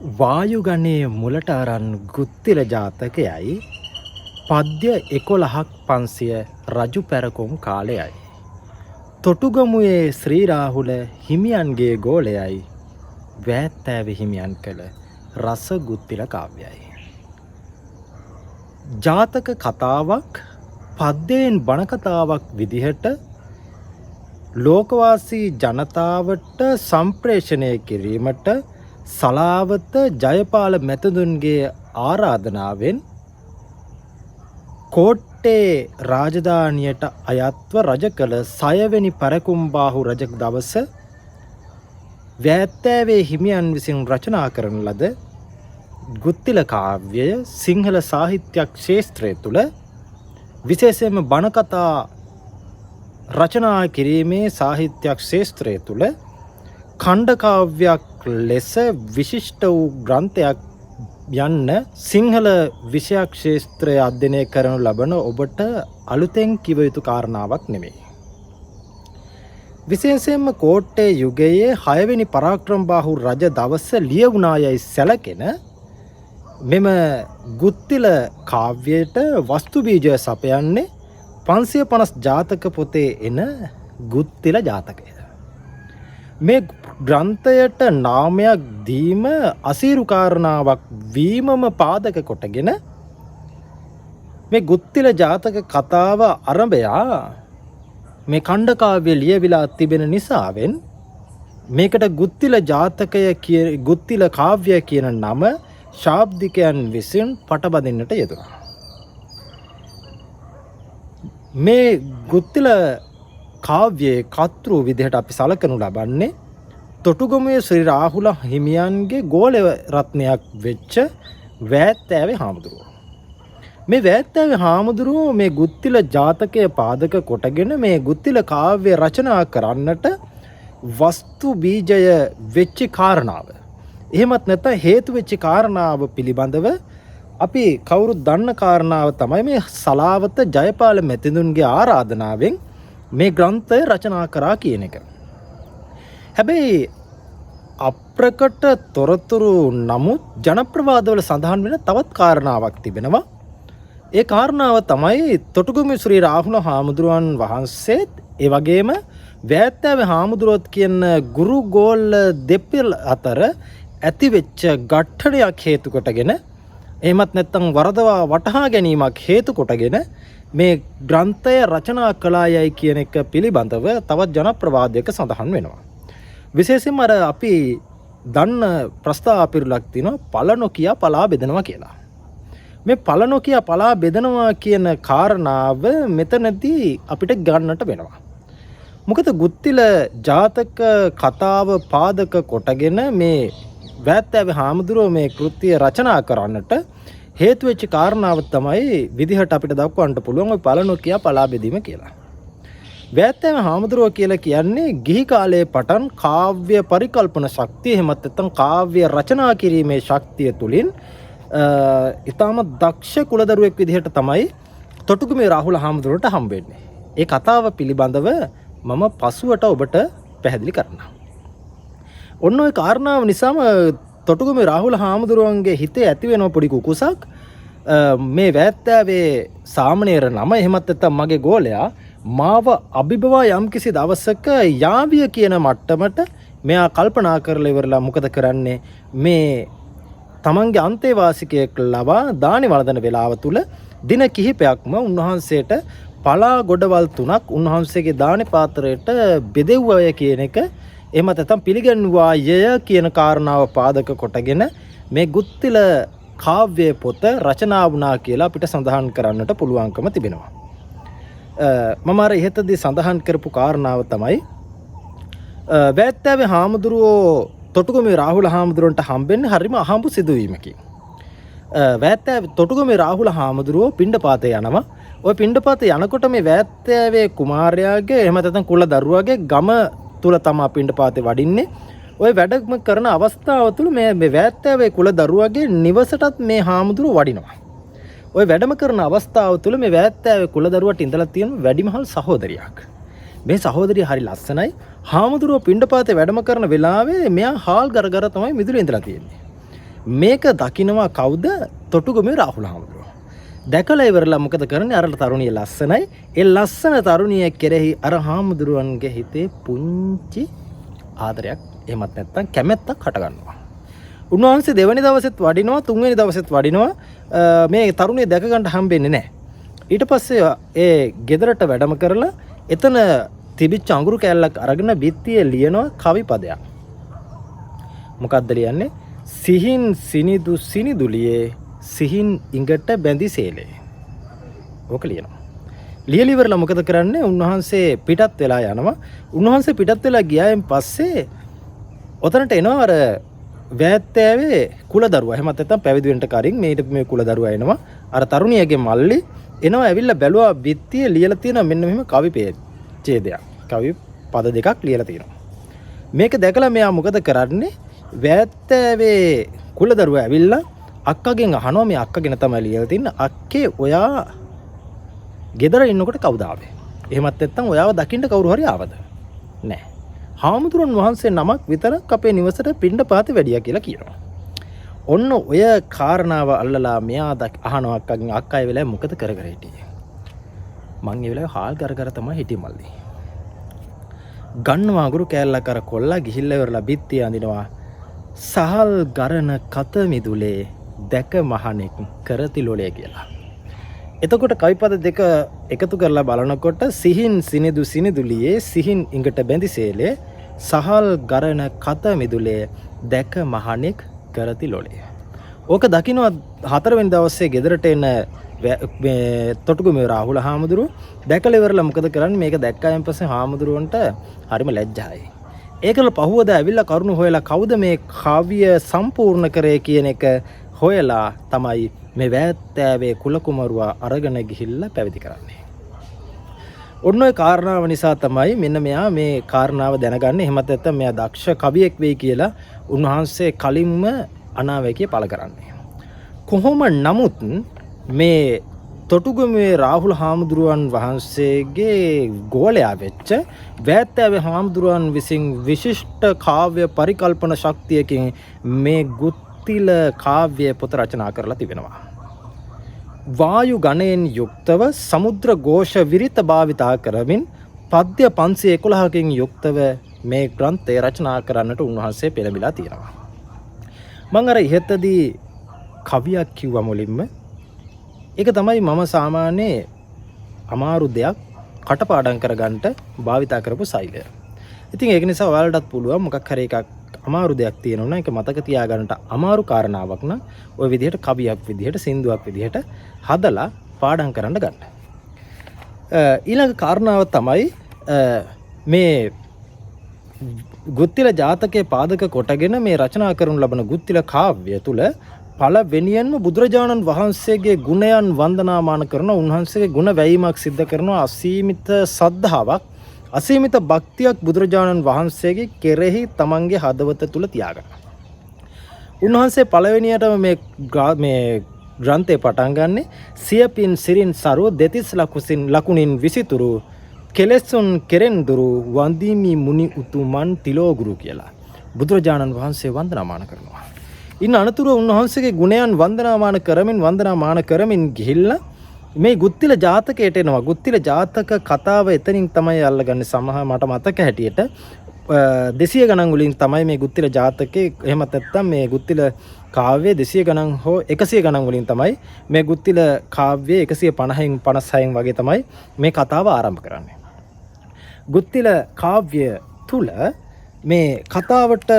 වායුගණයේ මුලට අරන් ගුත්තිල ජාතකයයි පද්‍ය 11ක් 500 රජු පැරකුම් කාලයයි. තොටුගමුවේ ශ්‍රී රාහුල හිමියන්ගේ ගෝලයයි වෑත්තෑවේ හිමියන් කළ රස ගුත්තිල කාව්‍යයි. ජාතක කතාවක් පද්‍යයෙන් බණ කතාවක් විදිහට ලෝකවාසී ජනතාවට සම්ප්‍රේෂණය කිරීමට සලාවත ජයපාල මැතිතුන්ගේ ආරාධනාවෙන් කෝට්ටේ රාජධානියට අයත්ව රජ කළ 6 වෙනි පරකුම්බාහු රජ දවස වෑත්තෑවේ හිමියන් විසින් රචනා කරන ලද ගුත්තිල කාව්‍යය සිංහල සාහිත්‍යයක් ක්ෂේත්‍රය තුළ විශේෂයෙන්ම බණ කතා රචනා කිරීමේ සාහිත්‍යයක් ක්ෂේත්‍රය තුළ ඛණ්ඩ කාව්‍යයක් ලෙස විශිෂ්ට වූ ග්‍රන්ථයක් යන්න සිංහල විෂයක් ක්ෂේත්‍රය අධ්‍යයනය කරනු ලබන ඔබට අලුතෙන් කිව යුතු කාරණාවක් නෙමෙයි. විශේෂයෙන්ම කෝට්ටේ යුගයේ 6 වෙනි පරාක්‍රමබාහු රජ දවස ලියවුණායයි සැලකෙන මෙම ගුත්තිල කාව්‍යයට වස්තු බීජය සපයන්නේ 550 ජාතක පොතේ එන ගුත්තිල ජාතකය. මේ ග්‍රන්ථයට නාමයක් දීම අසීරු කාරණාවක් වීමම පාදක කොටගෙන මේ ගුත්තිල ජාතක කතාව ආරම්භයා මේ ඛණ්ඩ කාව්‍ය ලියවිලා තිබෙන නිසාවෙන් මේකට ගුත්තිල ජාතකය ගුත්තිල කාව්‍ය කියන නම ශාබ්දිකයන් විසින් පටබදින්නට යෙදුණා. මේ ගුත්තිල කාව්‍යයේ කතෘ විදිහට අපි සලකනු ලබන්නේ තොටුගමුවේ ශ්‍රී රාහුල හිමියන්ගේ ගෝල රත්නයක් වෙච්ච වෑත්තෑවේ හාමුදුරුවෝ. මේ වෑත්තෑවේ හාමුදුරුවෝ මේ ගුත්තිල ජාතකය පාදක කොටගෙන මේ ගුත්තිල කාව්‍ය රචනා කරන්නට වස්තු බීජය වෙච්ච කාරණාව. එහෙමත් නැත්නම් හේතු වෙච්ච කාරණාව පිළිබඳව අපි කවුරුත් දන්න කාරණාව තමයි මේ සලාවත ජයපාල මැතිතුන්ගේ ආරාධනාවෙන් මේ ග්‍රන්ථය රචනා කරා කියන එක. හැබැයි අප්‍රකට තොරතුරු නමුත් ජනප්‍රවාදවල සඳහන් වෙන තවත් කාරණාවක් තිබෙනවා. ඒ කාරණාව තමයි තොටුගමුවේ ශ්‍රී රාහුල හාමුදුරුවන් වහන්සේත් ඒ වගේම වෑත්තෑවේ හාමුදුරුවොත් කියන ගුරු ගෝල දෙපළ අතර ඇතිවෙච්ච ගැටණයක් හේතු කොටගෙන එහෙමත් නැත්නම් වරදවා වටහා ගැනීමක් හේතු කොටගෙන මේ ග්‍රන්ථය රචනා කළායයි කියන එක පිළිබඳව තවත් ජනප්‍රවාදයක සඳහන් වෙනවා. විශේෂයෙන්ම අර අපි දන්න ප්‍රස්තාව පිරුලක් තියෙනවා පළ නොකිය පලා බෙදනවා කියලා. මේ පළ නොකිය පලා බෙදනවා කියන කාරණාව මෙතනදී අපිට ගන්නට වෙනවා. මොකද ගුත්තිල ජාතක කතාව පාදක කොටගෙන මේ වෑත්තෑවේ හාමුදුරුවෝ මේ කෘත්‍ය රචනා කරන්නට හේතු වෙච්ච කාරණාව තමයි විදිහට අපිට දක්වන්න පුළුවන් ඔය පළ නොකිය පලා බෙදීම කියලා. වෑත්තෑවේ හාමුදුරුවෝ කියලා කියන්නේ ගිහි කාලයේ පටන් කාව්‍ය පරිකල්පන ශක්තිය එහෙමත් නැත්නම් කාව්‍ය රචනා කිරීමේ ශක්තිය තුලින් ඊටම දක්ෂ කුලදරුවෙක් විදිහට තමයි තොටුගමුවේ රාහුල හාමුදුරුවන්ට හම්බ වෙන්නේ. ඒ කතාව පිළිබඳව මම පසුවට ඔබට පැහැදිලි කරනවා. ඔන්න ඔය කාරණාව නිසාම තොටුගමුවේ රාහුල හාමුදුරුවන්ගේ හිතේ ඇති වෙන පොඩි කුකුසක් මේ වෑත්තෑවේ සාමණේර නම එහෙමත් නැත්නම් මගේ ගෝලයා මාව අභිබවා යම්කිසි දවසක යාවිය කියන මට්ටමට මෙයා කල්පනා කරලා ඉවරලා මොකද කරන්නේ මේ තමන්ගේ අන්තේවාසිකයෙක් ලවා දානි වළඳන වේලාව තුල දින කිහිපයක්ම උන්වහන්සේට පලා ගොඩවල් 3ක් උන්වහන්සේගේ දානි පාත්‍රයට බෙදෙව්වය කියන එක එහෙමත් නැත්නම් පිළිගන්වාය කියන කාරණාව පාදක කොටගෙන මේ ගුත්තිල කාව්‍ය පොත රචනා වුණා කියලා අපිට සඳහන් කරන්නට පුළුවන්කම තිබෙනවා. මම අර ඉහතදී සඳහන් කරපු කාරණාව තමයි වෑත්තෑවේ හාමුදුරුවෝ තොටුගමුවේ රාහුල හාමුදුරුවන්ට හම්බෙන්නේ හරිම අහඹු සිදුවීමකින්. වෑත්තෑවේ තොටුගමුවේ රාහුල හාමුදුරුවෝ පිණ්ඩපාතේ යනවා. ওই පිණ්ඩපාතේ යනකොට මේ වෑත්තෑවේ කුමාරයාගේ එහෙම නැත්නම් කුල දරුවාගේ ගම තුල තමයි පිණ්ඩපාතේ වඩින්නේ. ওই වැඩම කරන අවස්ථාව තුල මේ වෑත්තෑවේ කුල දරුවාගේ නිවසටත් මේ හාමුදුරුවෝ වඩිනවා. ওই වැඩම කරන අවස්ථාව තුල මේ වෑත්තෑවේ කුල දරුවට ඉඳලා තියෙන වැඩිමහල් සහෝදරියක්. මේ සහෝදරිය හරි ලස්සනයි. හාමුදුරුවෝ පිණ්ඩපාතේ වැඩම කරන වෙලාවේ මෙයා හාල් ගරගර තමයි මිදුලේ ඉඳලා තියෙන්නේ. මේක දකින්නවා කවුද? තොටුගොමේ රාහුල හාමුදුරුවෝ. දැකලා ඉවරලා මොකද කරන්නේ? අර තරුණිය ලස්සනයි. ඒ ලස්සන තරුණිය කෙරෙහි අර හාමුදුරුවන්ගේ හිතේ පුංචි ආදරයක් එහෙමත් නැත්නම් කැමැත්තක් හට ගන්නවා. උන්වහන්සේ දෙවැනි දවසෙත් වඩිනවා, තුන්වෙනි දවසෙත් වඩිනවා. මේ තරුණිය දැක ගන්න හම්බෙන්නේ නැහැ. ඊට පස්සේ ඒ ගෙදරට වැඩම කරලා එතන තිබිච්ච අඟුරු කෑල්ලක් අරගෙන බිත්තියේ ලියනවා කවි පදයක්. මොකක්ද ලියන්නේ? සිහින් සිනිදු සිනිදුලියේ සිහින් ඉඟට බැඳි සේලේ. ඕක ලියනවා. ලියලි ඉවරලා මොකද කරන්නේ? උන්වහන්සේ පිටත් වෙලා යනවා. උන්වහන්සේ පිටත් වෙලා ගියායින් පස්සේ ඔතනට එනවා අර වැත්තෑවේ කුලදරුවා. එහෙමත් නැත්නම් පැවිදි වෙන්න කලින් මේ කුලදරුවා එනවා. අර තරුණියගේ මල්ලි එනවා ඇවිල්ලා බැලුවා බිත්තියේ ලියලා තියෙන මෙන්න මෙහෙම කවි ඡේදයක්. කවි පද දෙකක් ලියලා තියෙනවා. මේක දැකලා මෙයා මොකද කරන්නේ? වැත්තෑවේ කුලදරුවා ඇවිල්ලා අක්කගෙන් අහනවා මේ අක්කගෙන තමයි ලියලා තින්නේ. අක්කේ ඔයා ගෙදර ඉන්නකොට කවුද ආවේ? එහෙමත් නැත්නම් ඔයාව දකින්න කවුරු හරි ආවද? නැහැ. හාමුදුරන් වහන්සේ නමක් විතරක් අපේ නිවසට පිණ්ඩපාතේ වැඩියා කියලා කියනවා. ඔන්න ඔය කාරණාව අල්ලලා මෙයා අහනවා අක්කගෙන් අක්කා ඒ වෙලාවේ මොකද කර හිටියේ? මං ඒ වෙලාවේ හාල් කර තමයි හිටියේ මල්ලි. ගන්නවා අඟුරු කෑල්ලක් අර කොල්ලා ගිහිල්ලා ඉවරලා බිත්තිය අඳිනවා. සහල් ගරන කත මිදුලේ දැක මහණෙක් කරති ලොලේ කියලා. එතකොට කවිපද දෙක එකතු කරලා බලනකොට සිහින් සිනිදු සිනිදුලියේ සිහින් ඉඟට බැඳිසේලේ සහල් ගරන කත මිදුලේ දැක මහණෙක් කරති ලොලේ. ඕක දකින්න හතරවෙනි දවසේ ගෙදරට එන තොටුගොමේ රාහුල හාමුදුරුව දැකලා ඉවරලා මොකද කරන්නේ? මේක දැක්කයන් පස්සේ හාමුදුරුවන්ට හරිම ලැජ්ජායි. ඒකල පහුවද ඇවිල්ලා කරුණු හොයලා කවුද මේ කාව්‍ය සම්පූර්ණ කරේ කියන එක හොයලා තමයි මේ වැත්තෑවේ කුලකුමරුවා අරගෙන ගිහිල්ලා පැවිදි කරන්නේ. ඔන්න ඔය කාරණාව නිසා තමයි මෙන්න මෙයා මේ කාරණාව දැනගන්නේ. එහෙමත් නැත්නම් මෙයා දක්ෂ කවියෙක් වෙයි කියලා උන්වහන්සේ කලින්ම අනාවැකිය පළ කරන්නේ. කොහොම නමුත් මේ තොටුගොමේ රාහුල හාමුදුරුවන් වහන්සේගේ ගෝලයා වෙච්ච වැත්තෑවේ හාමුදුරුවන් විසින් විශිෂ්ට කාව්‍ය පරිකල්පන ශක්තියකින් මේ ගුත්තිල කාව්‍ය පොත රචනා කරලා තිබෙනවා. වායු ගණයෙන් යුක්තව සමුද්‍ර ഘോഷ විරිත භාවිතා කරමින් පද්‍ය 511කින් යුක්තව මේ ග්‍රන්ථය රචනා කරන්නට උන්වහන්සේ පෙළඹිලා තියෙනවා. මම අර ඉහතදී කවියක් කිව්වා මුලින්ම. ඒක තමයි මම සාමාන්‍ය අමාරු දෙයක් කටපාඩම් කරගන්න භාවිතා කරපු සෛලය. ඉතින් ඒක නිසා ඔයාලටත් පුළුවන් මොකක් හරි එකක් අමාරු දෙයක් තියෙනවා නම් ඒක මතක තියාගන්නට අමාරු කාරණාවක් නම් ওই විදිහට කවියක් විදිහට සින්දුවක් විදිහට හදලා පාඩම් කරන්න ගන්න. ඊළඟ කාරණාව තමයි මේ ගුත්තිල ජාතකයේ පාදක කොටගෙන මේ රචනා කරනු ලබන ගුත්තිල කාව්‍ය තුල පළවෙනියෙන්ම බුදුරජාණන් වහන්සේගේ ගුණයන් වන්දනාමාන කරන උන්වහන්සේගේ ගුණ වැයීමක් සිද්ධ කරන අසීමිත සද්ධාාවක් අසීමිත භක්තියක් බුදුරජාණන් වහන්සේගේ කෙරෙහි තමන්ගේ හදවත තුල තියාගන්න. උන්වහන්සේ පළවෙනියටම මේ ග්‍රන්ථය පටන් ගන්නේ සියපින් සිරින් සරුව දෙතිස් ලකුණින් විසිතුරු කෙලෙසුන් කෙරෙන් දුරු වන්දිමි මුනි උතුමන් තිලෝගුරු කියලා බුදුරජාණන් වහන්සේ වන්දනාමාන කරනවා. ඉන් අනතුරුව උන්වහන්සේගේ ගුණයන් වන්දනාමාන කරමින් ගිහිල්ලා මේ ගුත්තිල ජාතකයට එනවා. ගුත්තිල ජාතක කතාව එතනින් තමයි අල්ලගන්නේ. සමහර මට මතක හැටියට 200 ගණන් වලින් තමයි මේ ගුත්තිල ජාතකේ එහෙමත් නැත්නම් මේ ගුත්තිල කාව්‍ය 200 ගණන් හෝ 100 ගණන් වලින් තමයි මේ ගුත්තිල කාව්‍ය 150න් 56න් වගේ තමයි මේ කතාව ආරම්භ කරන්නේ. ගුත්තිල කාව්‍ය තුල මේ කතාවට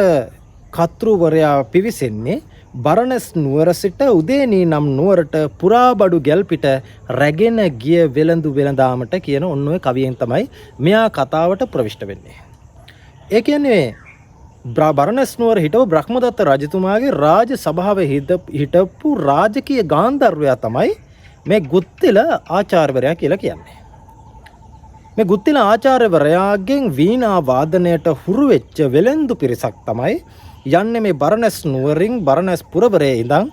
කතෘවරයා පිවිසෙන්නේ බරණැස් නුවර සිට උදේනී නම් නුවරට පුරාබඩු ගැල්පිට රැගෙන ගිය වෙළඳු වෙළඳාමට කියන ඔන්න ඔය කවියෙන් තමයි මෙයා කතාවට ප්‍රවිෂ්ඨ වෙන්නේ. ඒ කියන්නේ බරණැස් නුවර හිටපු බ්‍රහ්මදත්ත රජතුමාගේ රාජ සභාවේ හිටපු රාජකීය ගාන්ධර්වයා තමයි මේ ගුත්තිල ආචාර්යවරයා කියලා කියන්නේ. මේ ගුත්තිල ආචාර්යවරයාගෙන් වීණා වාදනයට හුරු වෙච්ච වෙළඳු පිරිසක් තමයි යන්නේ මේ බරණැස් නුවරින් බරණැස් පුරවරේ ඉඳන්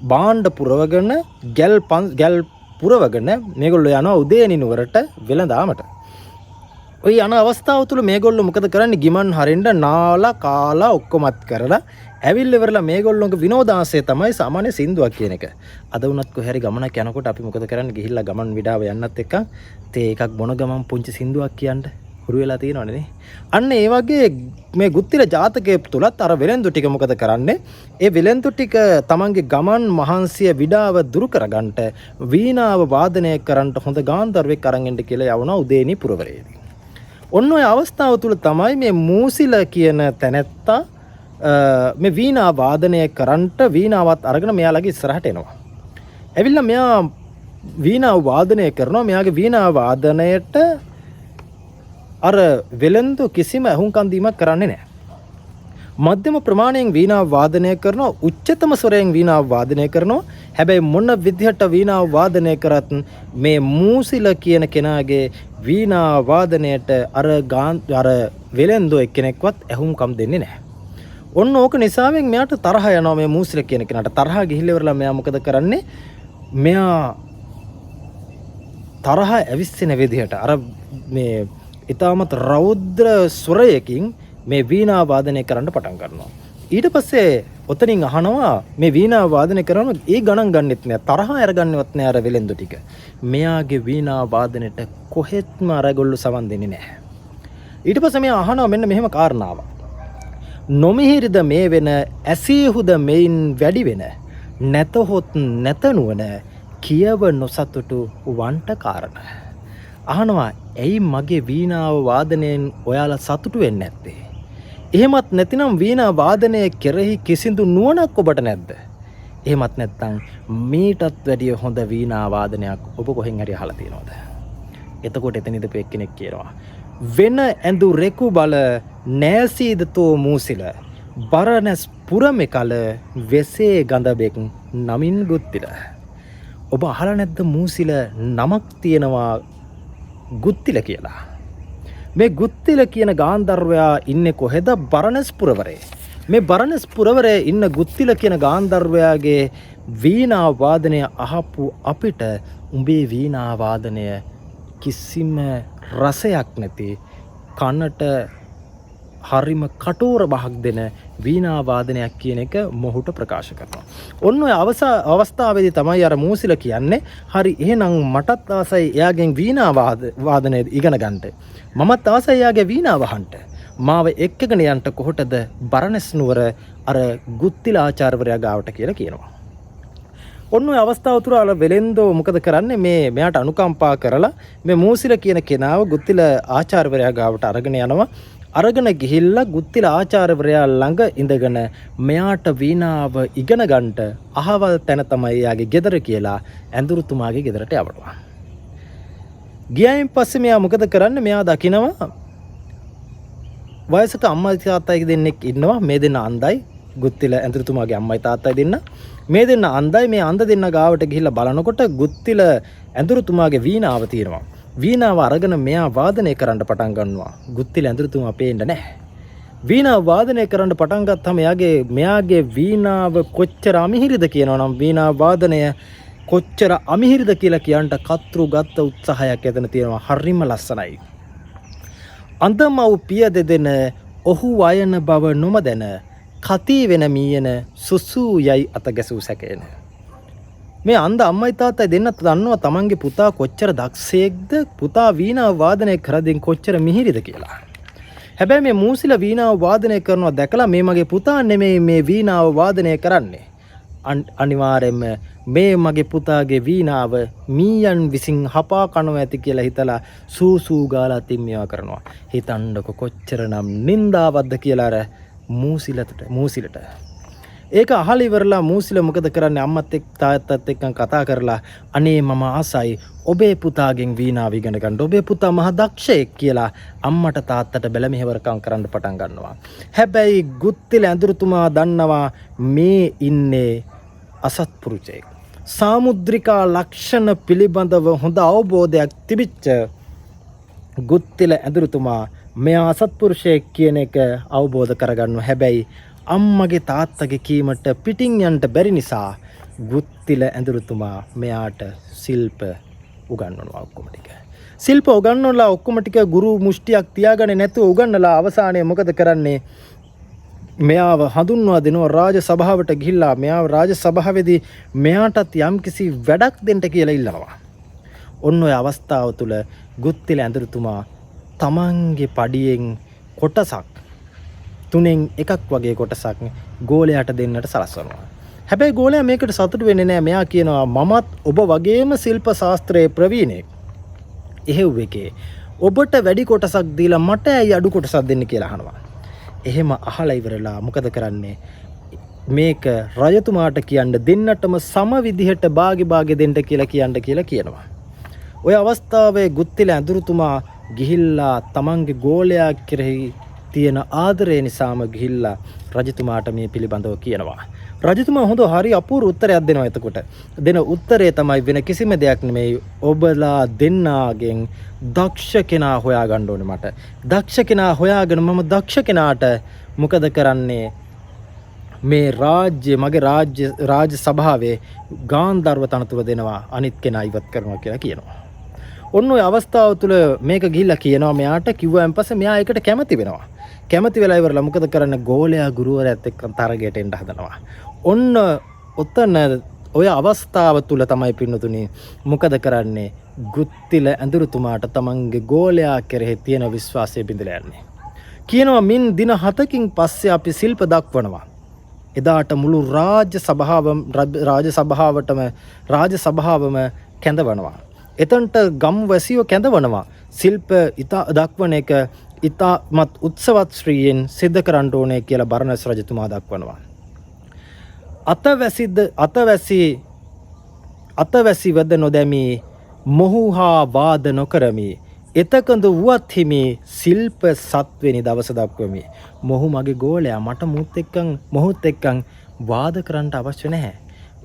බාණ්ඩ පුරවගෙන ගැල් පුරවගෙන මේගොල්ලෝ යනවා උදේනි නුවරට වෙළඳාමට. ඔය යන අවස්ථාව තුළ මේගොල්ලෝ මොකද කරන්නේ? ගිමන් හරින්න නාලා කාලා ඔක්කොමත් කරලා ඇවිල්ලා ඉවරලා මේගොල්ලෝගේ විනෝදාංශය තමයි සාමාන්‍ය සින්දුවක් කියන එක. අද වුණත් කොහේ හරි ගමනක් යනකොට අපි මොකද කරන්නේ? ගිහිල්ලා ගමන් විඩාව යන්නත් එක්ක තේ එකක් බොන ගමන් පුංචි සින්දුවක් කියන්න හුරු වෙලා තියෙනවනේ නේ. අන්න ඒ වගේ මේ ගුත්තිල ජාතකයේ තුලත් අර වෙලෙන්දු ටික මොකද කරන්නේ? ඒ වෙලෙන්දු ටික තමන්ගේ ගමන් මහන්සිය විඩාව දුරු කරගන්නට වීණාව වාදනය කරන්නට හොඳ ගාන්ධර්වෙක් අරන් එන්න කියලා යවනවා උදේනි පුරවරයේදී. ඔන්න ඔය අවස්ථාව තුල තමයි මේ මූසිල කියන තැනැත්තා මේ වීණා වාදනය කරන්නට වීණාවත් අරගෙන මෙයාලගේ ඉස්සරහට එනවා. ඇවිල්ලා මෙයා වීණාව වාදනය කරනවා. මෙයාගේ වීණා වාදනයට අර වෙලෙන්දු කිසිම අහුම්කම් දීමක් කරන්නේ නැහැ. මධ්‍යම ප්‍රමාණයෙන් වීණාව වාදනය කරනවා, උච්චතම ස්වරයෙන් වීණාව වාදනය කරනවා. හැබැයි මොන විදිහට වීණාව වාදනය කරත් මේ මූසිල කියන කෙනාගේ වීණා වාදනයට අර වෙලෙන්දු එක්කෙනෙක්වත් අහුම්කම් දෙන්නේ නැහැ. ඔන්න ඕක නිසාවෙන් මෙයාට තරහ යනවා මේ මූසිල කියන කෙනාට. තරහ ගිහිල්ලා ඉවරලා මෙයා මොකද කරන්නේ? මෙයා තරහ ඇවිස්සෙන විදිහට අර මේ ඊටමත් රෞද්‍ර ස්වරයකින් මේ වීණා වාදනය කරන්න පටන් ගන්නවා. ඊට පස්සේ ඔතනින් අහනවා මේ වීණා වාදනය කරන ඒ ගණන් ගන්නෙත් නෑ, තරහ අරගන්නවත් නෑ අර වෙලෙන්දු ටික. මෙයාගේ වීණා වාදනයට කොහෙත්ම අරගොල්ලෝ සවන් දෙන්නේ නෑ. ඊට පස්සේ මෙයා අහනවා මෙන්න මෙහෙම කාරණාවක්. නොමිහිරිද මේ වෙන ඇසීහුද මෙයින් වැඩි වෙන නැතහොත් නැතනුවන කියව නොසතුටු වන්ට කාරණ. අහනවා ඇයි මගේ වීණාව වාදනයෙන් ඔයාලා සතුටු වෙන්නේ නැත්තේ? එහෙමත් නැතිනම් වීණා වාදනය කෙරෙහි කිසිදු නුවණක් ඔබට නැද්ද? එහෙමත් නැත්නම් මීටත් වැඩිය හොඳ වීණා වාදනයක් ඔබ කොහෙන් හරි අහලා තියෙනවද? එතකොට එතන ඉඳපු එක්කෙනෙක් කියනවා වෙන ඇඳු රෙකු බල නෑසීදතෝ මූසිල බරණැස් පුරමෙ කල වෙසේ ගඳබෙක් නමින් ගුත්තිල. ඔබ අහලා නැද්ද මූසිල නමක් තියෙනවා ගුත්තිල කියලා? මේ ගුත්තිල කියන ගාන්ධර්වයා ඉන්නේ කොහෙද? බරණැස් පුරවරේ. මේ බරණැස් පුරවරේ ඉන්න ගුත්තිල කියන ගාන්ධර්වයාගේ වීණා වාදනය අහපු අපිට උඹේ වීණා වාදනය කිසිම රසයක් නැති කනට හරිම කටෝර බහක් දෙන වීණා වාදනයක් කියන එක මොහුට ප්‍රකාශ කරනවා. ඔන්න ඔය අවස්ථාවේදී තමයි අර මූසිල කියන්නේ හරි එහෙනම් මටත් ආසයි එයාගෙන් වීණා වාදනය ඉගෙන ගන්නට. මමත් ආසයි එයාගේ වීණාව අහන්න. මාව එක්කගෙන යන්න කොහොටද බරණැස් නුවර අර ගුත්තිල ආචාර්යවරයා ගාවට කියලා කියනවා. ඔන්න ඔය අවස්ථාව තුර අර වෙලෙන්දෝ මොකද කරන්නේ? මෙයාට අනුකම්පා කරලා මේ මූසිල කියන කෙනාව ගුත්තිල ආචාර්යවරයා ගාවට අරගෙන යනවා. අරගෙන ගිහිල්ලා ගුත්තිල ආචාර්යවරයා ළඟ ඉඳගෙන මෙයාට වීණාව ඉගෙන ගන්නට අහවල් තැන තමයි එයාගේ ගෙදර කියලා ඇඳුරුතුමාගේ ගෙදරට යවනවා. ගියයින් පස්සේ මෙයා මොකද කරන්නේ? මෙයා දකිනවා වයසක අම්මා තාත්තයි දෙන්නෙක් ඉන්නවා. මේ දෙන්න අන්දයි. ගුත්තිල ඇඳුරුතුමාගේ අම්මයි තාත්තයි දෙන්න. මේ දෙන්න අන්දයි. මේ අන්ද දෙන්න ගාවට ගිහිල්ලා බලනකොට ගුත්තිල ඇඳුරුතුමාගේ වීණාව තියෙනවා. වීණාව අරගෙන මෙයා වාදනය කරන්න පටන් ගන්නවා. ගුත්තිල ඇඳුරුතුමා පේන්නේ නැහැ. වීණාව වාදනය කරන්න පටන් ගත්තාම මෙයාගේ වීණාව කොච්චර අමිහිරිද කියනවනම් වීණාව වාදනය කොච්චර අමිහිරිද කියලා කියන්න කතෘ ගත්ත උත්සාහයක් එතන තියෙනවා. හරිම ලස්සනයි. අන්දමව් පිය දෙදෙන ඔහු වයන බව නොමදැන කතී වෙන මීයන සුසූ යයි අත ගැසූ සැකේන. මේ අන්ද අම්මයි තාත්තයි දෙන්නත් දන්නවා තමන්ගේ පුතා කොච්චර දක්ෂයෙක්ද, පුතා වීණාව වාදනය කරදින් කොච්චර මිහිරිද කියලා. හැබැයි මේ මූසිල වීණාව වාදනය කරනවා දැකලා මේ මගේ පුතා නෙමෙයි මේ වීණාව වාදනය කරන්නේ. අනිවාර්යයෙන්ම මේ මගේ පුතාගේ වීණාව මීයන් විසින් හපා කනවා ඇති කියලා හිතලා සූසූ ගාලා තිම්මියා කරනවා. හිතන්නකො කොච්චරනම් නින්දාවක්ද කියලා අර මූසිලට. ඒක අහලා ඉවරලා මූසිල මොකද කරන්නේ? අම්මත් එක්ක තාත්තත් එක්ක කතා කරලා අනේ මම ආසයි ඔබේ පුතාගෙන් වීණාව ඉගෙන ගන්න. ඔබේ පුතා මහ දක්ෂයෙක් කියලා අම්මට තාත්තට බැල මෙහෙවරකම් කරන්න පටන් ගන්නවා. හැබැයි ගුත්තිල ඇඳුරුතුමා දන්නවා මේ ඉන්නේ අසත්පුරුෂයෙක්. සාමුද්‍රිකා ලක්ෂණ පිළිබඳව හොඳ අවබෝධයක් තිබිච්ච ගුත්තිල ඇඳුරුතුමා මෙයා අසත්පුරුෂයෙක් කියන එක අවබෝධ කරගන්නවා. හැබැයි අම්මගේ තාත්තගේ කීමට පිටින් යන්න බැරි නිසා ගුත්තිල ඇඳුරුතුමා මෙයාට ශිල්ප උගන්වනවා ඔක්කොම ටික. ශිල්ප උගන්වලා ඔක්කොම ටික ගුරු මුෂ්ටියක් තියාගන්නේ නැතුව උගන්වලා අවසානයේ මොකද කරන්නේ? මෙයාව හඳුන්වා දෙනවා රාජ සභාවට ගිහිල්ලා මෙයාව රාජ සභාවේදී මෙයාටත් යම්කිසි වැඩක් දෙන්න කියලා ඉල්ලනවා. ඔන්න ඔය අවස්ථාව තුළ ගුත්තිල ඇඳුරුතුමා තමන්ගේ පඩියෙන් කොටසක් තුනෙන් එකක් වගේ කොටසක් ගෝලයාට දෙන්නට සලස්වනවා. හැබැයි ගෝලයා මේකට සතුටු වෙන්නේ නැහැ. මෙයා කියනවා මමත් ඔබ වගේම ශිල්ප ශාස්ත්‍රයේ ප්‍රවීණෙක්. එහෙව් එකේ ඔබට වැඩි කොටසක් දීලා මට ඇයි අඩු කොටසක් දෙන්න කියලා අහනවා. එහෙම අහලා ඉවරලා මොකද කරන්නේ? මේක රජතුමාට කියන්න දෙන්නටම සම විදිහට භාගේ දෙන්න කියලා කියනවා. ඔය අවස්ථාවේ ගුත්තිල ඇඳුරුතුමා ගිහිල්ලා තමන්ගේ ගෝලයා කෙරෙහි තියෙන ආදරය නිසාම ගිහිල්ලා රජතුමාට මේ පිළිබඳව කියනවා. රජතුමා හොඳ හරි අපූර්ව උත්තරයක් දෙනවා. එතකොට දෙන උත්තරේ තමයි වෙන කිසිම දෙයක් නෙමෙයි. ඔබලා දෙන්නාගෙන් දක්ෂ කෙනා හොයාගන්න ඕනේ මට. දක්ෂ කෙනා හොයාගෙන මම දක්ෂ කෙනාට මොකද කරන්නේ? මේ මගේ රාජ්‍ය සභාවේ ගාන්ධර්ව තනතුර දෙනවා. අනිත් කෙනා ඉවත් කරනවා කියලා කියනවා. ඔන්න ඔය අවස්ථාව තුළ මේක ගිහිල්ලා කියනවා මෙයාට. කිව්වයින් පස්සේ මෙයා ඒකට කැමති වෙනවා. කැමති වෙලා ඉවරලා මොකද කරන්නේ? ගෝලයා ගුරුවරයාත් එක්ක තරගයට එන්න හදනවා. ඔන්න ඔතන ඔය අවස්ථාව තුළ තමයි පින්නතුනි මොකද කරන්නේ? ගුත්තිල ඇඳුරුතුමාට තමන්ගේ ගෝලයා කෙරෙහි තියෙන විශ්වාසය බිඳලා යන්නේ. කියනවා මින් දින 7කින් පස්සේ අපි ශිල්ප දක්වනවා. එදාට මුළු රාජ්‍ය සභාවම කැඳවනවා. එතනට ගම්වැසියෝ කැඳවනවා. ශිල්ප දක්වන එක ඉතාමත් උත්සවත් ශ්‍රීයෙන් සිද්ධ කරන්න ඕනේ කියලා බරණැස් රජතුමා දක්වනවා. අතවැසි වද නොදැමි මොහු හා වාද නොකරමි. එතකඳ වුවත් හිමි ශිල්ප 7 වෙනි දවස දක්වමි. මොහු මගේ ගෝලයා මට මොහුත් එක්කන් වාද කරන්න අවශ්‍ය නැහැ.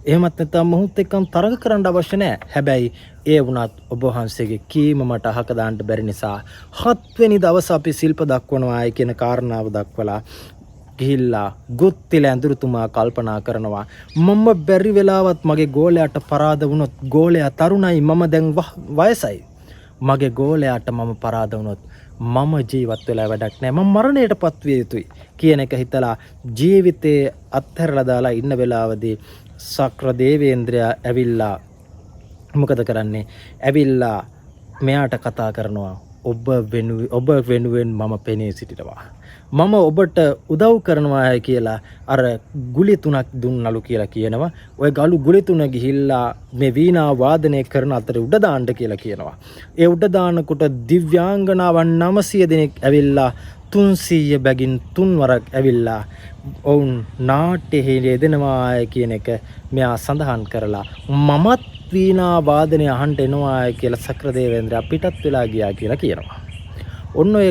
එහෙමත් නැත්නම් මොහුත් එක්කන් තරග කරන්න අවශ්‍ය නැහැ. හැබැයි ඒ වුණත් ඔබ වහන්සේගේ කීම මට අහක දාන්න බැරි නිසා 7 වෙනි දවස අපි ශිල්ප දක්වනවායි කියන කාරණාව දක්වලා ගිහිල්ලා ගුත්තිල ඇඳුරුතුමා කල්පනා කරනවා මම බැරි වෙලාවත් මගේ ගෝලයාට පරාද වුණොත් ගෝලයා තරුණයි මම දැන් වයසයි. මගේ ගෝලයාට මම පරාද වුණොත් මම ජීවත් වෙලා වැඩක් නැහැ. මම මරණයටපත් විය යුතුයි කියන එක හිතලා ජීවිතේ අත්හැරලා දාලා ඉන්න වෙලාවදී සක්‍ර දේවේන්ද්‍රයා ඇවිල්ලා මොකද කරන්නේ? ඇවිල්ලා මෙයාට කතා කරනවා ඔබ වෙනුවෙන් මම පෙනී සිටිනවා. මම ඔබට උදව් කරනවා කියලා අර ගුලි 3ක් දුන්නලු කියලා කියනවා. ඔය ගුලි 3 ගිහිල්ලා මේ වීණා වාදනය කරන අතරේ උඩ දාන්න කියලා කියනවා. ඒ උඩ දානකොට දිව්‍යාංගනාවන් 900 දෙනෙක් ඇවිල්ලා 300 බැගින් 3 වරක් ඇවිල්ලා ඔවුන් නාට්‍යයේ යෙදෙනවා කියන එක මෙයා සඳහන් කරලා මමත් වීණා වාදනය අහන්න එනවා කියලා සක්‍රදේවේන්ද්‍රයා පිටත් වෙලා ගියා කියලා කියනවා. ඔන්න ඔය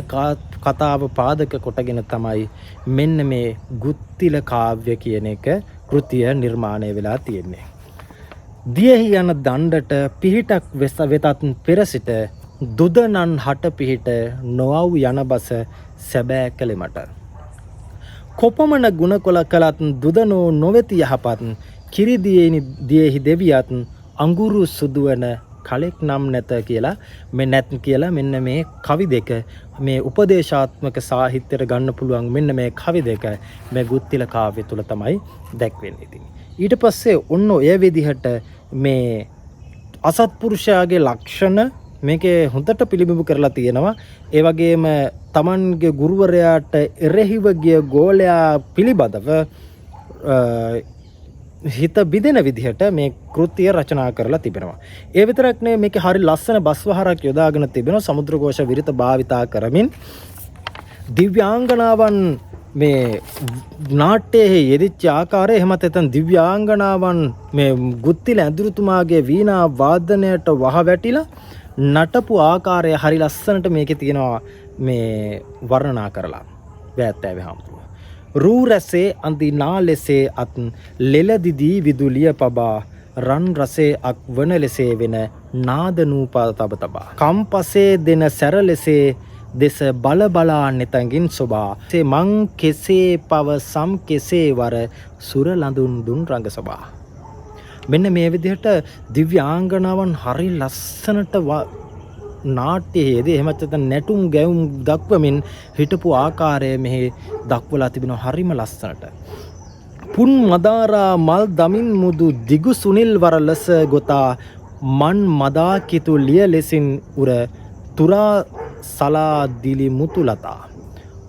කතාව පාදක කොටගෙන තමයි මෙන්න මේ ගුත්තිල කාව්‍ය කියන එක කෘතිය නිර්මාණය වෙලා තියෙන්නේ. දියෙහි යන දණ්ඩට පිහිටක් වෙතත් පෙර සිට දුදනන් හට පිහිට නොවව් යන බස සැබෑ කලෙමට. කොපමණ ගුණකොල කළත් දුදනෝ නොවෙති යහපත් කිරිදියෙහි දෙවියත් අඟුරු සුදුවන කලෙක් නම් නැත කියලා මෙන්න මේ කවි දෙක මේ උපදේශාත්මක සාහිත්‍යයට ගන්න පුළුවන් මෙන්න මේ කවි දෙක මේ ගුත්තිල කාව්‍ය තුල තමයි දැක්වෙන්නේ. ඉතින් ඊට පස්සේ ඔන්න ඔය විදිහට මේ අසත්පුරුෂයාගේ ලක්ෂණ මේකේ හොඳට පිළිබිඹු කරලා තියෙනවා. ඒ වගේම Tamanගේ ගුරුවරයාට එරෙහිව ගිය ගෝලයා පිළිබඳව හිත බිඳෙන විදිහට මේ කෘතිය රචනා කරලා තිබෙනවා. ඒ විතරක් නෙවෙයි මේකේ හරි ලස්සන බස්වහරක් යොදාගෙන තිබෙනවා. සමුද්‍රඝෝෂ විරිත භාවිතා කරමින් දිව්‍යාංගනාවන් මේ නාට්‍යයේ යෙදිච්ච ආකාරය එහෙමත් නැත්නම් දිව්‍යාංගනාවන් මේ ගුත්තිල ඇඳුරුතුමාගේ වීණා වාදනයට වහ වැටිලා නටපු ආකාරය හරි ලස්සනට මේකේ තියෙනවා මේ වර්ණනා කරලා වැත්තෑවේ හම්බුවා. රූ රසේ අඳිනා ලෙසේ අත් ලෙලදිදී විදුලිය පබා රන් රසේ අක් වන ලෙසේ වෙන නාද නූපා තබ තබා කම්පසේ දෙන සැර ලෙසේ දෙස බල බලා නෙතඟින් සොබා සේ මං කෙසේ පවසම් කෙසේ වර සුර ලඳුන් දුන් රඟ සොබා. මෙන්න මේ විදිහට දිව්‍යාංගනාවන් හරි ලස්සනට නාට්‍යයේදී එහෙමත් නැත්නම් නැටුම් ගැයුම් දක්වමින් හිටපු ආකාරය මෙහි දක්වලා තිබෙනවා හරිම ලස්සනට. පුන් මදාරා මල් දමින් මුදු දිගු සුනිල් වර ලෙස ගොතා මන් මදා කිතු ලිය ලෙසින් උර තුරා සලා දිලි මුතුලතා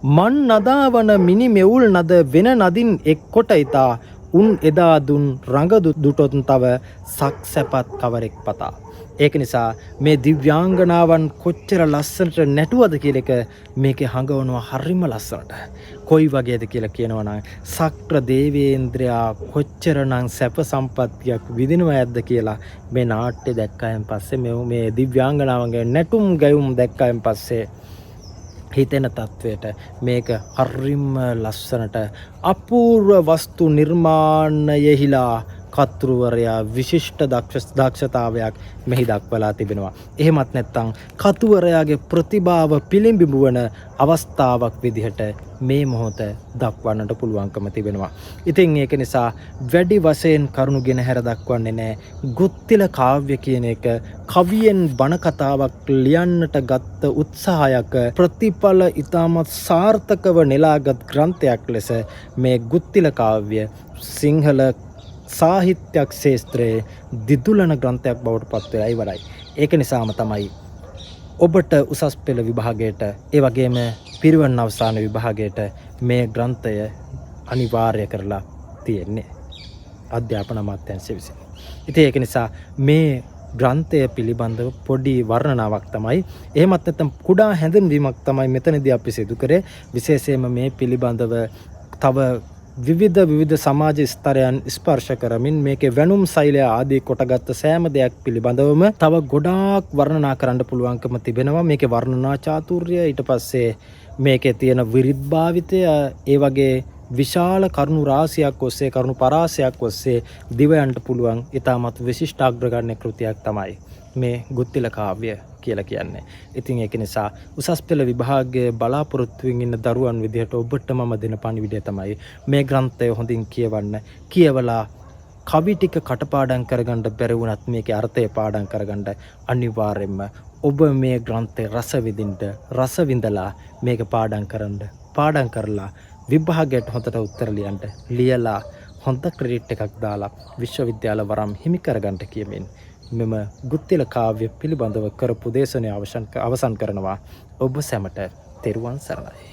මන් නදාවන මිනි මෙවුල් නද වෙන නදින් එක් කොට ඉතා උන් එදා දුන් රඟ දුටොත් තව සක් සැපත් කවරෙක් පතා. ඒක නිසා මේ දිව්‍යාංගනාවන් කොච්චර ලස්සනට නැටුවද කියලා එක මේකේ හඟවනවා හරිම ලස්සනට. කොයි වගේද කියලා කියනවා නම් සක්‍ර දේවේන්ද්‍රයා කොච්චරනම් සැප සම්පත්තියක් විඳිනවද කියලා මේ නාට්‍ය දැක්කයන් පස්සේ මේ දිව්‍යාංගනාවන්ගේ නැටුම් ගැයුම් දැක්කයන් පස්සේ හිතෙන තත්වයට මේක හරිම ලස්සනට අපූර්ව වස්තු නිර්මාණයෙහිලා කතුවරයා විශිෂ්ට දක්ෂතාවයක් මෙහි දක්වලා තිබෙනවා. එහෙමත් නැත්නම් කතුවරයාගේ ප්‍රතිභාව පිළිඹිබුවන අවස්ථාවක් විදිහට මේ මොහොත දක්වන්නට පුළුවන්කම තිබෙනවා. ඉතින් ඒක නිසා වැඩි වශයෙන් කරුණු ගෙන හැර දක්වන්නේ නැහැ. ගුත්තිල කාව්‍ය කියන එක කවියෙන් බණ කතාවක් ලියන්නට ගත්ත උත්සාහයක ප්‍රතිඵල ඉතාමත් සාර්ථකව නෙලාගත් ග්‍රන්ථයක් ලෙස මේ ගුත්තිල කාව්‍ය සිංහල සාහිත්‍යයක් ශාස්ත්‍රයේ දිදුලන ග්‍රන්ථයක් බවට පත් වෙලා ඉවරයි. ඒක නිසාම තමයි ඔබට උසස් පෙළ විභාගයට ඒ වගේම පිරිවෙන් අවසාන විභාගයට මේ ග්‍රන්ථය අනිවාර්ය කරලා තියෙන්නේ අධ්‍යාපන අමාත්‍යාංශය විසින්. ඉතින් ඒක නිසා මේ ග්‍රන්ථය පිළිබඳව පොඩි වර්ණනාවක් තමයි එහෙමත් නැත්නම් කුඩා හැඳින්වීමක් තමයි මෙතනදී අපි සිදු කරේ. විශේෂයෙන්ම මේ පිළිබඳව තව විවිධ සමාජ ස්තරයන් ස්පර්ශ කරමින් මේකේ වැනුම් සෛලය ආදී කොටගත් සෑම දෙයක් පිළිබඳවම තව ගොඩාක් වර්ණනා කරන්න පුළුවන්කම තිබෙනවා. මේකේ වර්ණනා චාතුර්ය, ඊට පස්සේ මේකේ තියෙන විරිත්භාවිතය, ඒ වගේ විශාල කරුණු රාශියක් ඔස්සේ කරුණු පරාසයක් ඔස්සේ දිවයන්ට පුළුවන් ඉතාමත් විශිෂ්ට අග්‍රගණ්‍ය කෘතියක් තමයි මේ ගුත්තිල කාව්‍ය කියලා කියන්නේ. ඉතින් ඒක නිසා උසස් පෙළ විභාගයේ බලාපොරොත්තුවෙන් ඉන්න දරුවන් විදිහට ඔබට මම දෙන පණිවිඩය තමයි මේ ග්‍රන්ථය හොඳින් කියවන්න. කියවලා කවි ටික කටපාඩම් කරගන්න බැරි වුණත් මේකේ අර්ථය පාඩම් කරගන්න අනිවාර්යයෙන්ම ඔබ මේ ග්‍රන්ථය රස විඳලා මේක පාඩම් කරලා විභාගයට හොඳට උත්තර ලියලා හොඳ ක්‍රෙඩිට් එකක් දාලා විශ්වවිද්‍යාල වරම් හිමි කරගන්න කියමින් මෙම ගුත්තිල කාව්‍ය පිළිබඳව කරපු දේශනය අවසන් කරනවා. ඔබ සැමට තෙරුවන් සරණයි.